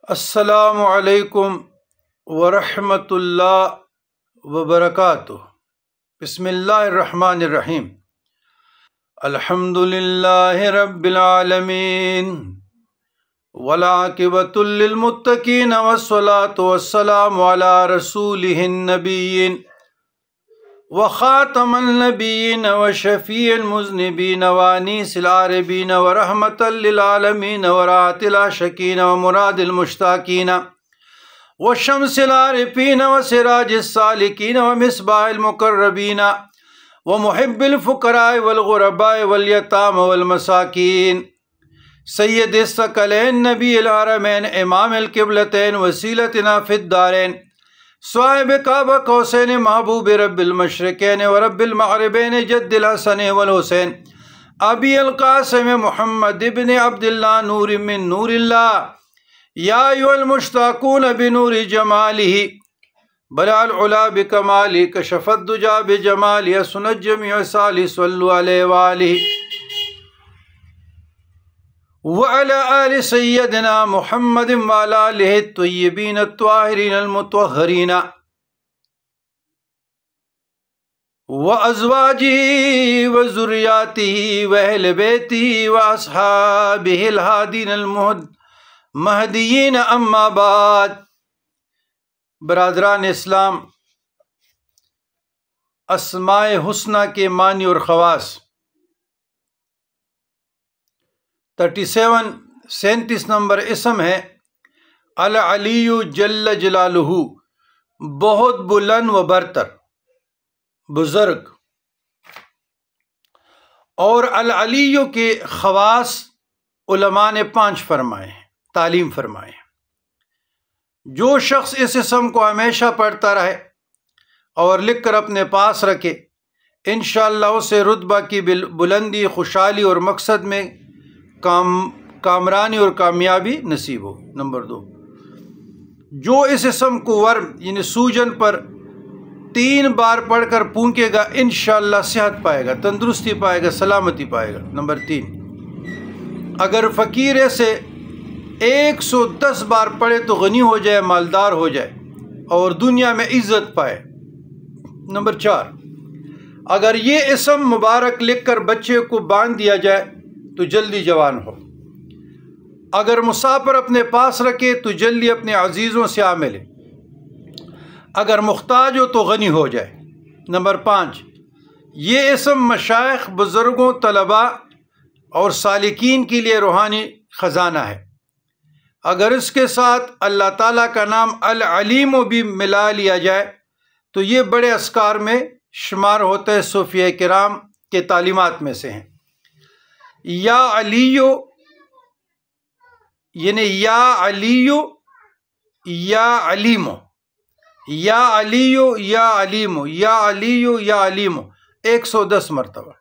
السلام علیکم ورحمۃ اللہ وبرکاتہ۔ بسم اللہ الرحمن الرحیم۔ الحمد للہ رب العالمین والعاقبۃ للمتقین والصلاۃ والسلام علی رسولہ النبیین وخاتم النبیین وشفیع المذنبین وانیس العاربین ورحمۃ للعالمین وراحت العاشقین ومراد المشتاقین وشمس العارفین وسراج السالکین ومصباح المقربین ومحب الفقراء والغرباء والیتام والمساکین سید الثقلین نبی الحرمین امام القبلتین وسیلتنا فی الدارین صاحب کعبہ قوسین محبوب رب المشرقین ورب المغربین جد الحسن والحسین ابی القاسم محمد ابن عبداللہ نور من نور اللہ یا ایھا المشتاقون بنور جمالہ بلع العلا بکمالہ کشف الدجی بجمالہ سنت جمیع صالح صلوا علیہ وآلہ وعلى آل سيدنا محمد وعلى آله الطيبين الطاهرين المطهرين وأزواجه وذرياته وأهل بيته وأصحابه الهادين المهديين أما بعد۔ برادران اسلام، اسماء حسنہ کے معنی اور خواص 37 نمبر اسم ہے العلی جل جلالہ، بہت بلند و برتر، بزرگ۔ اور العلی کے خواص علماء نے 5 فرمائے ہیں، تعلیم فرمائے ہیں۔ جو شخص اس اسم کو ہمیشہ پڑھتا رہے اور لکھ کر اپنے پاس رکھے، انشاءاللہ اسے رتبہ کی بلندی، خوشحالی اور مقصد میں کامرانی اور کامیابی نصیب ہو۔ نمبر 2، جو اس اسم کو ورم یعنی سوجن پر 3 بار پڑھ کر پھونکے گا، انشاءاللہ صحت پائے گا، تندرستی پائے گا، سلامتی پائے گا۔ نمبر 3، اگر فقیر سے 110 بار پڑھے تو غنی ہو جائے، مالدار ہو جائے اور دنیا میں عزت پائے۔ نمبر 4، اگر یہ اسم مبارک لکھ کر بچے کو باندھ دیا جائے تو جلدی جوان ہو، اگر مسافر اپنے پاس رکھے تو جلدی اپنے عزیزوں سے آ ملے، اگر محتاج ہو تو غنی ہو جائے۔ نمبر 5، یہ اسم مشائخ، بزرگوں، طلباء اور سالکین کے لیے روحانی خزانہ ہے۔ اگر اس کے ساتھ اللہ تعالیٰ کا نام العلیم بھی ملا لیا جائے تو یہ بڑے اذکار میں شمار ہوتا ہے، صوفیہ کرام کے تعلیمات میں سے ہیں۔ یا علیو یعنی یا علیو یا علیمو، یا علیو یا علیمو، یا علیو یا علیمو 110 مرتبہ۔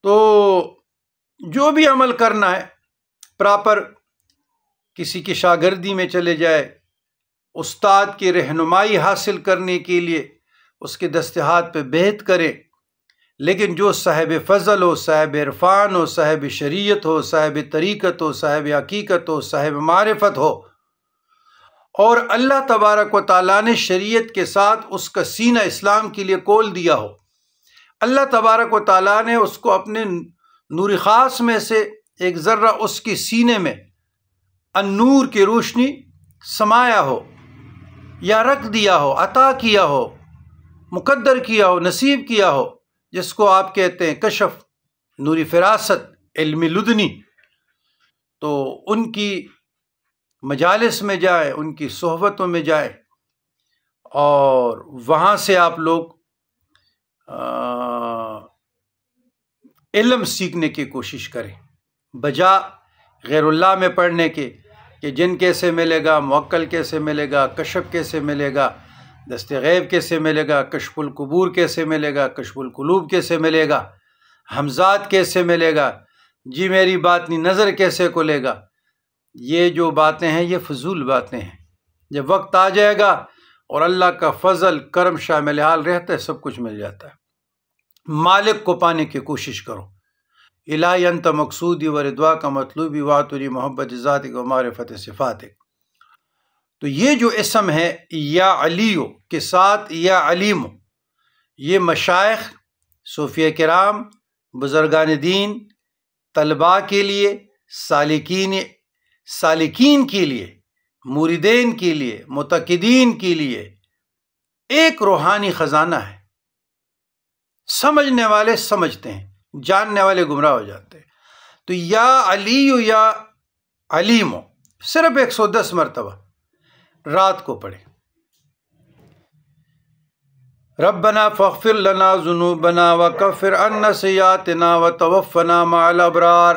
تو جو بھی عمل کرنا ہے پراپر، کسی کی شاگردی میں چلے جائے، استاد کی رہنمائی حاصل کرنے کے لیے اس کے دست ہاتھ پہ بیعت کرے، لیکن جو صاحب فضل ہو، صاحب عرفان ہو، صاحب شریعت ہو، صاحب طریقت ہو، صاحب حقیقت ہو، صاحب معرفت ہو، اور اللہ تبارک و تعالیٰ نے شریعت کے ساتھ اس کا سینہ اسلام کے لیے کھول دیا ہو، اللہ تبارک و تعالیٰ نے اس کو اپنے نور خاص میں سے ایک ذرہ اس کی سینے میں النور کی روشنی سمایا ہو، یا رکھ دیا ہو، عطا کیا ہو، مقدر کیا ہو، نصیب کیا ہو، جس کو آپ کہتے ہیں کشف، نوری فراست، علم لدنی، تو ان کی مجالس میں جائے، ان کی صحبتوں میں جائے اور وہاں سے آپ لوگ علم سیکھنے کی کوشش کریں، بجا غیر اللہ میں پڑھنے کے کہ جن کیسے ملے گا، موکل کیسے ملے گا، کشف کیسے ملے گا، دست غیب کیسے ملے گا، کشف القبور کیسے ملے گا، کشف القلوب کیسے ملے گا، حمزات کیسے ملے گا، جی میری بات نہیں نظر کیسے کھلے گا، یہ جو باتیں ہیں یہ فضول باتیں ہیں۔ جب وقت آ جائے گا اور اللہ کا فضل کرم شامل حال رہتا ہے، سب کچھ مل جاتا ہے۔ مالک کو پانے کی کوشش کرو، الہی انت مقصودی و رضوا کا مطلوبی واتری محبت ذاتک و معرفت صفاتک۔ تو یہ جو اسم ہے یا علیو کے ساتھ یا علیم، یہ مشائخ، صوفیہ کرام، بزرگان دین، طلباء کے لیے، سالکین کے لیے، موردین کے لیے، متقدین کے لیے ایک روحانی خزانہ ہے۔ سمجھنے والے سمجھتے ہیں، جاننے والے گمراہ ہو جاتے ہیں۔ تو یا علیو یا علیمو صرف 110 مرتبہ رات کو پڑھیں۔ ربنا فاغفر لنا ذنوبنا وکفر عنا سیئاتنا وتوفنا مع الابرار۔